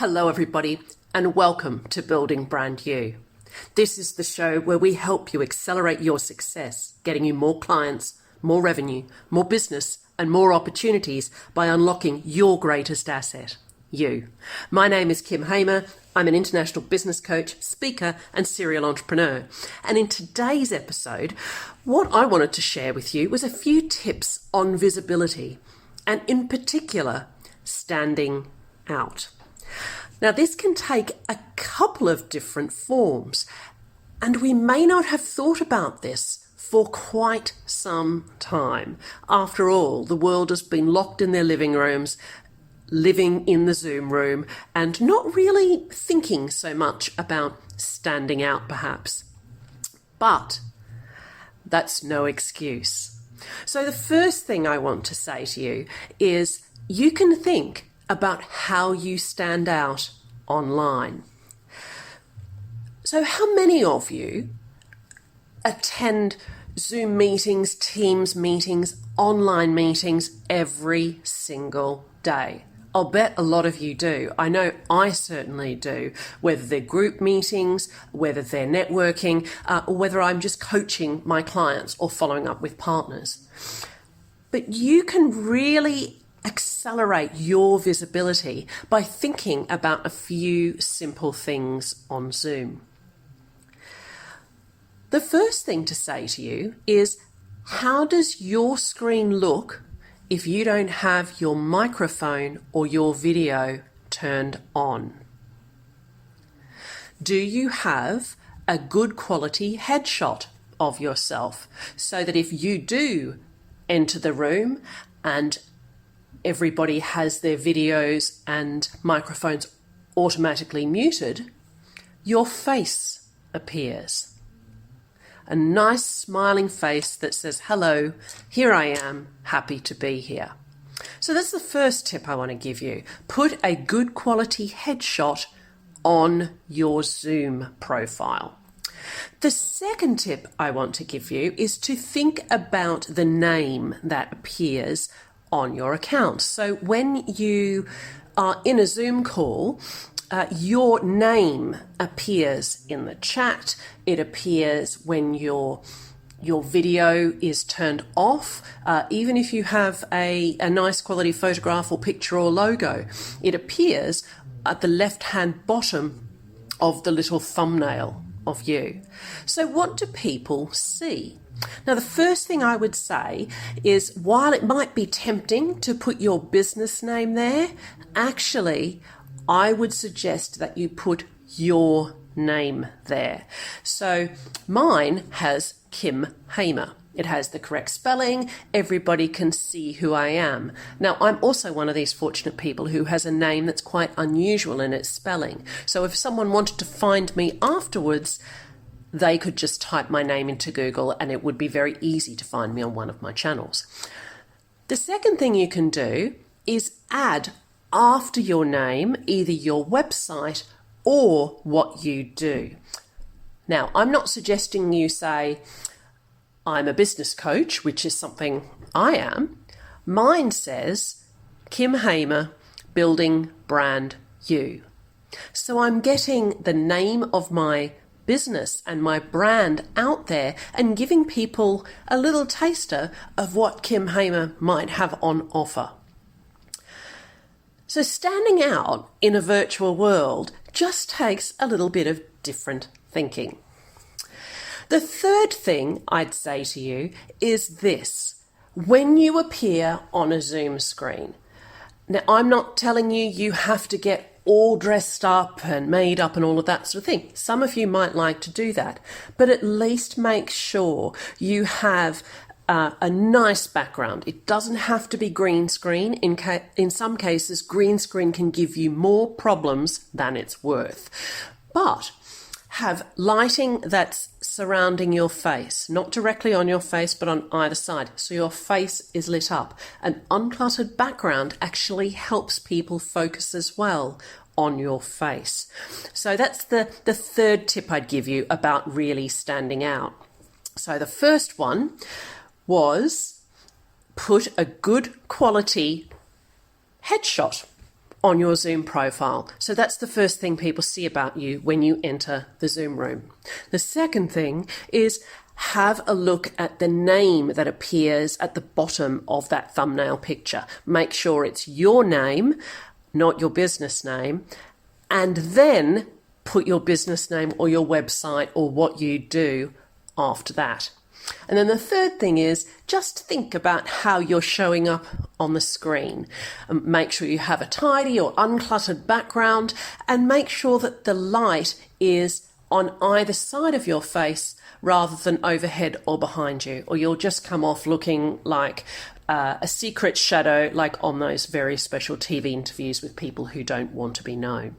Hello everybody, and welcome to Building Brand You. This is the show where we help you accelerate your success, getting you more clients, more revenue, more business, and more opportunities by unlocking your greatest asset, you. My name is Kym Hamer. I'm an international business coach, speaker, and serial entrepreneur. And in today's episode, what I wanted to share with you was a few tips on visibility, and in particular, standing out. Now, this can take a couple of different forms, and we may not have thought about this for quite some time. After all, the world has been locked in their living rooms, living in the Zoom room, and not really thinking so much about standing out, perhaps. But that's no excuse. So the first thing I want to say to you is you can think about how you stand out online. So how many of you attend Zoom meetings, Teams meetings, online meetings every single day? I'll bet a lot of you do. I know I certainly do, whether they're group meetings, whether they're networking, or whether I'm just coaching my clients or following up with partners. But you can really accelerate your visibility by thinking about a few simple things on Zoom. The first thing to say to you is, how does your screen look if you don't have your microphone or your video turned on? Do you have a good quality headshot of yourself so that if you do enter the room and everybody has their videos and microphones automatically muted, your face appears? A nice smiling face that says, hello, here I am, happy to be here. So that's the first tip I want to give you. Put a good quality headshot on your Zoom profile. The second tip I want to give you is to think about the name that appears on your account. So when you are in a Zoom call, your name appears in the chat. It appears when your video is turned off. Even if you have a nice quality photograph or picture or logo, it appears at the left-hand bottom of the little thumbnail of you. So what do people see? Now, the first thing I would say is, while it might be tempting to put your business name there, actually, I would suggest that you put your name there. So mine has Kym Hamer. It has the correct spelling. Everybody can see who I am. Now, I'm also one of these fortunate people who has a name that's quite unusual in its spelling. So if someone wanted to find me afterwards, they could just type my name into Google and it would be very easy to find me on one of my channels. The second thing you can do is add after your name either your website or what you do. Now, I'm not suggesting you say, I'm a business coach, which is something I am. Mine says, Kym Hamer, Building Brand You. So I'm getting the name of my business and my brand out there and giving people a little taster of what Kym Hamer might have on offer. So standing out in a virtual world just takes a little bit of different thinking. The third thing I'd say to you is this: when you appear on a Zoom screen. Now, I'm not telling you you have to get all dressed up and made up and all of that sort of thing. Some of you might like to do that, but at least make sure you have a nice background. It doesn't have to be green screen. In some cases, green screen can give you more problems than it's worth. But have lighting that's surrounding your face, not directly on your face, but on either side. So your face is lit up. An uncluttered background actually helps people focus as well on your face. So that's the third tip I'd give you about really standing out. So the first one was put a good quality headshot on your Zoom profile. So that's the first thing people see about you when you enter the Zoom room. The second thing is have a look at the name that appears at the bottom of that thumbnail picture. Make sure it's your name, not your business name, and then put your business name or your website or what you do after that. And then the third thing is just think about how you're showing up on the screen. Make sure you have a tidy or uncluttered background, and make sure that the light is on either side of your face rather than overhead or behind you, or you'll just come off looking like a secret shadow, like on those very special TV interviews with people who don't want to be known.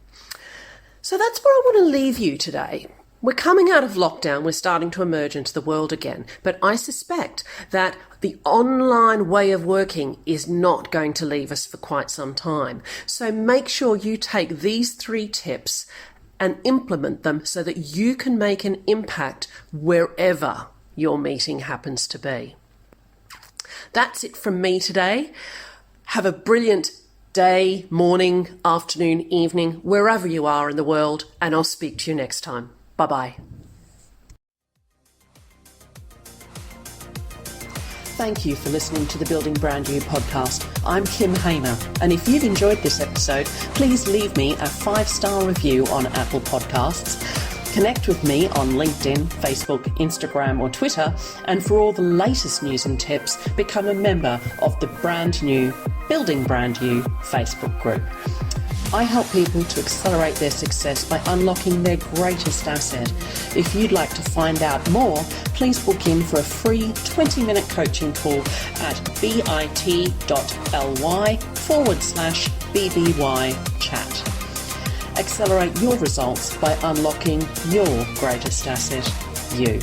So that's where I want to leave you today. We're coming out of lockdown, we're starting to emerge into the world again, but I suspect that the online way of working is not going to leave us for quite some time. So make sure you take these 3 tips and implement them so that you can make an impact wherever your meeting happens to be. That's it from me today. Have a brilliant day, morning, afternoon, evening, wherever you are in the world, and I'll speak to you next time. Bye-bye. Thank you for listening to the Building Brand New podcast. I'm Kym Hamer, and if you've enjoyed this episode, please leave me a 5-star review on Apple Podcasts. Connect with me on LinkedIn, Facebook, Instagram, or Twitter, and for all the latest news and tips, become a member of the brand new Building Brand New Facebook group. I help people to accelerate their success by unlocking their greatest asset. If you'd like to find out more, please book in for a free 20-minute coaching call at bit.ly/BBY chat. Accelerate your results by unlocking your greatest asset, you.